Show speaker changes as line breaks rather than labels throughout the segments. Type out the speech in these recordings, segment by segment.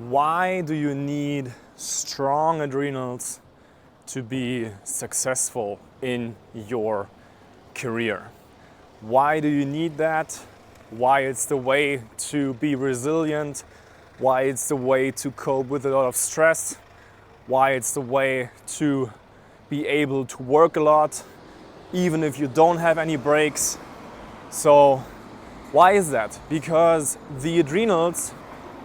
Why do you need strong adrenals to be successful in your career? Why do you need that? Why it's the way to be resilient? Why it's the way to cope with a lot of stress? Why it's the way to be able to work a lot even if you don't have any breaks? So why is that? Because the adrenals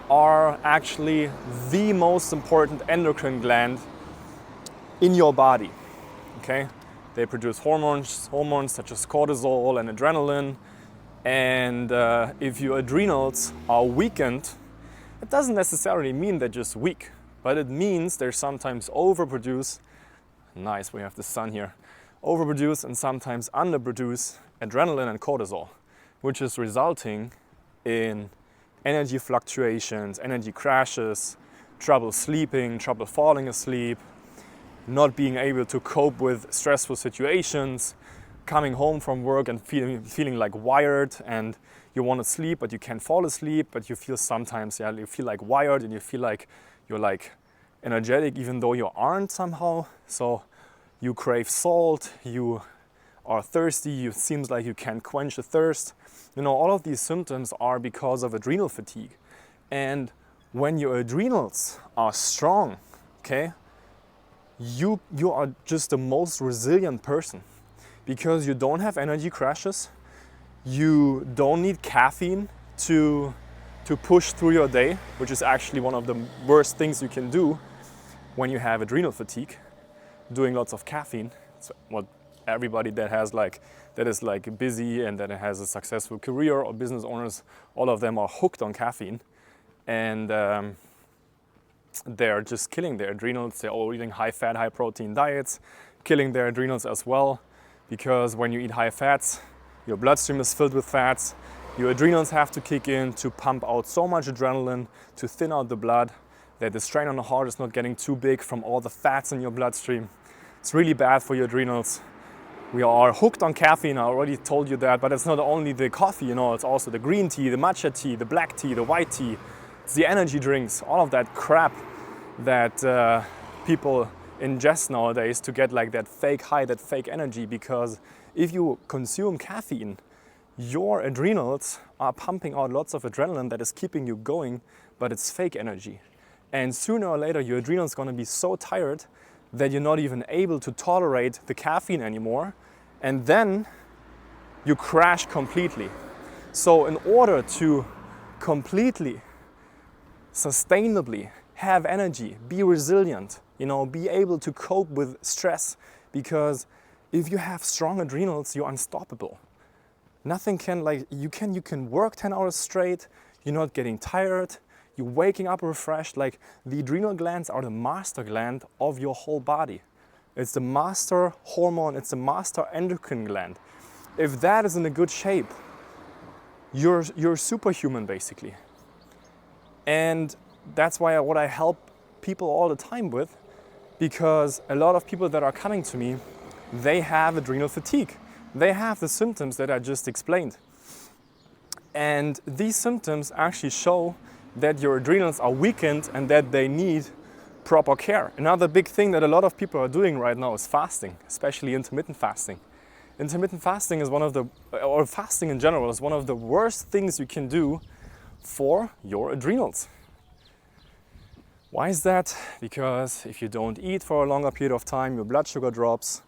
are actually the most important endocrine gland in your body. Okay? They produce hormones such as cortisol and adrenaline. And if your adrenals are weakened, it doesn't necessarily mean they're just weak, but it means they sometimes overproduce. Nice, we have the sun here. Overproduce and sometimes underproduce adrenaline and cortisol, which is resulting in energy fluctuations, energy crashes, trouble sleeping, trouble falling asleep, not being able to cope with stressful situations, coming home from work and feeling like wired, and you want to sleep but you can't fall asleep, but you feel sometimes, you feel like wired and you feel like you're like energetic even though you aren't somehow. So you crave salt, you are thirsty, it seems like you can't quench the thirst. All of these symptoms are because of adrenal fatigue. And when your adrenals are strong, okay, you are just the most resilient person because you don't have energy crashes, you don't need caffeine to push through your day, which is actually one of the worst things you can do when you have adrenal fatigue, doing lots of caffeine. It's what everybody that is busy and that has a successful career, or business owners, all of them are hooked on caffeine, and they're just killing their adrenals. They're all eating high fat, high protein diets, killing their adrenals as well, because when you eat high fats, your bloodstream is filled with fats. Your adrenals have to kick in to pump out so much adrenaline to thin out the blood that the strain on the heart is not getting too big from all the fats in your bloodstream. It's really bad for your adrenals. We are hooked on caffeine, I already told you that, but it's not only the coffee, it's also the green tea, the matcha tea, the black tea, the white tea. It's the energy drinks, all of that crap that people ingest nowadays to get like that fake high, that fake energy. Because if you consume caffeine, your adrenals are pumping out lots of adrenaline that is keeping you going, but it's fake energy. And sooner or later, your adrenals are going to be so tired that you're not even able to tolerate the caffeine anymore, and then you crash completely. So in order to completely, sustainably have energy, be resilient, be able to cope with stress, because if you have strong adrenals, you're unstoppable. Nothing can, you can work 10 hours straight, you're not getting tired, you're waking up refreshed. Like, the adrenal glands are the master gland of your whole body. It's the master hormone, it's the master endocrine gland. If that is in a good shape, you're superhuman basically. And that's why what I help people all the time with, because a lot of people that are coming to me, they have adrenal fatigue. They have the symptoms that I just explained. And these symptoms actually show that your adrenals are weakened and that they need proper care. Another big thing that a lot of people are doing right now is fasting, especially intermittent fasting. Intermittent fasting is fasting in general is one of the worst things you can do for your adrenals. Why is that? Because if you don't eat for a longer period of time, your blood sugar drops.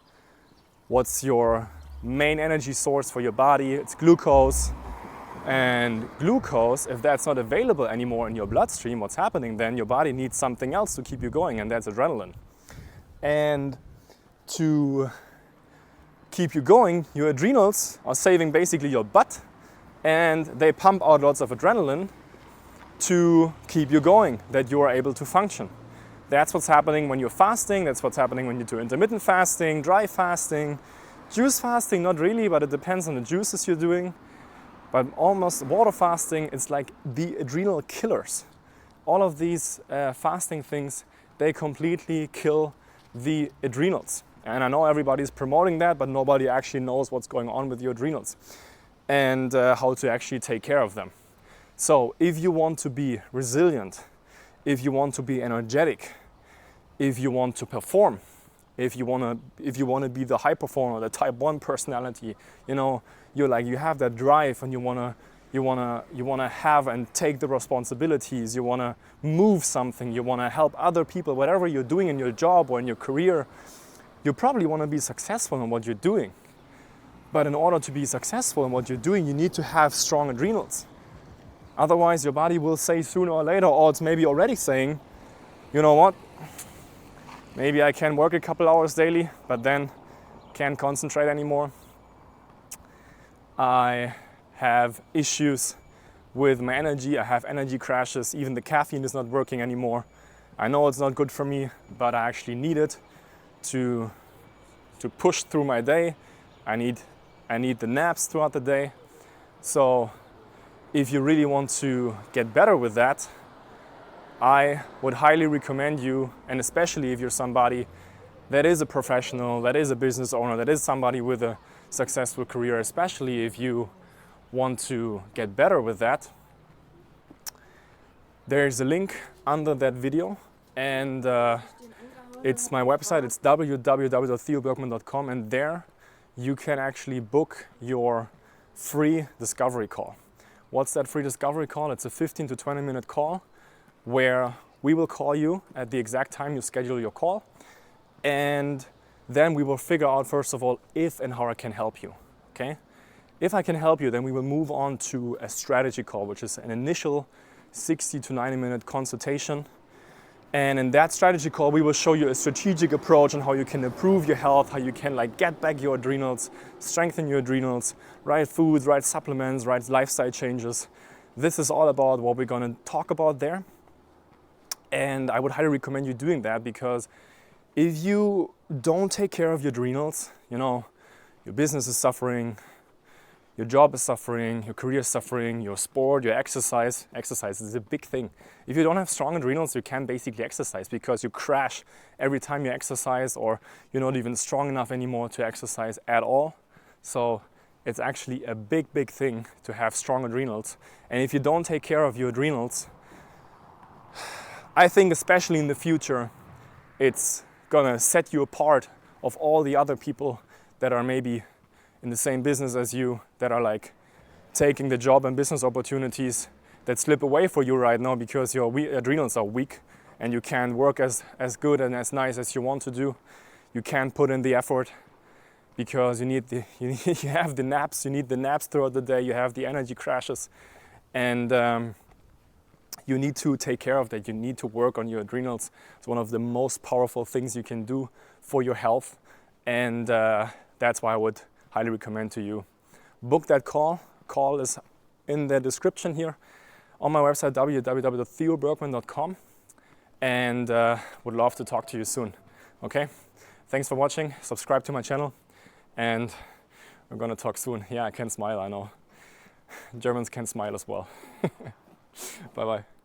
What's your main energy source for your body? It's glucose. And glucose, if that's not available anymore in your bloodstream, what's happening then? Your body needs something else to keep you going, and that's adrenaline. And to keep you going, your adrenals are saving basically your butt, and they pump out lots of adrenaline to keep you going, that you are able to function. That's what's happening when you're fasting, that's what's happening when you do intermittent fasting, dry fasting, juice fasting, not really, but it depends on the juices you're doing. But almost water fasting, it's like the adrenal killers. All of these fasting things, they completely kill the adrenals. And I know everybody's promoting that, but nobody actually knows what's going on with your adrenals and how to actually take care of them. So if you want to be resilient, if you want to be energetic, if you want to perform, if you want to be the high performer, the type 1 personality, you know, you have that drive and you want to have and take the responsibilities, you want to move something, you want to help other people, whatever you're doing in your job or in your career, you probably want to be successful in what you're doing. But in order to be successful in what you're doing, you need to have strong adrenals. Otherwise, your body will say sooner or later, or it's maybe already saying, you know what, maybe I can work a couple hours daily, but then can't concentrate anymore. I have issues with my energy, I have energy crashes, even the caffeine is not working anymore. I know it's not good for me, but I actually need it to push through my day. I need the naps throughout the day. So if you really want to get better with that, I would highly recommend you, and especially if you're somebody that is a professional, that is a business owner, that is somebody with a successful career, especially if you want to get better with that, there's a link under that video, and it's my website. It's www.theobergmann.com, and there you can actually book your free discovery call. What's that free discovery call? It's a 15 to 20 minute call where we will call you at the exact time you schedule your call, and then we will figure out, first of all, if and how I can help you. Okay? If I can help you, then we will move on to a strategy call, which is an initial 60 to 90 minute consultation. And in that strategy call, we will show you a strategic approach on how you can improve your health, how you can get back your adrenals, strengthen your adrenals, right foods, right supplements, right lifestyle changes. This is all about what we're going to talk about there. And I would highly recommend you doing that, because if you don't take care of your adrenals, you know, your business is suffering, your job is suffering, your career is suffering, your sport, your exercise. Exercise is a big thing. If you don't have strong adrenals, you can't basically exercise, because you crash every time you exercise, or you're not even strong enough anymore to exercise at all. So it's actually a big, big thing to have strong adrenals. And if you don't take care of your adrenals, I think especially in the future, it's gonna set you apart of all the other people that are maybe in the same business as you, that are taking the job and business opportunities that slip away for you right now because your adrenals are weak and you can't work as good and as nice as you want to do. You can't put in the effort because you have the naps. You need the naps throughout the day. You have the energy crashes, and you need to take care of that. You need to work on your adrenals. It's one of the most powerful things you can do for your health, and that's why I would highly recommend to you book that call. Call is in the description here on my website, www.theobergmann.com, and would love to talk to you soon. Okay, thanks for watching. Subscribe to my channel, and we're gonna talk soon. Yeah, I can smile, I know. Germans can smile as well. Bye bye.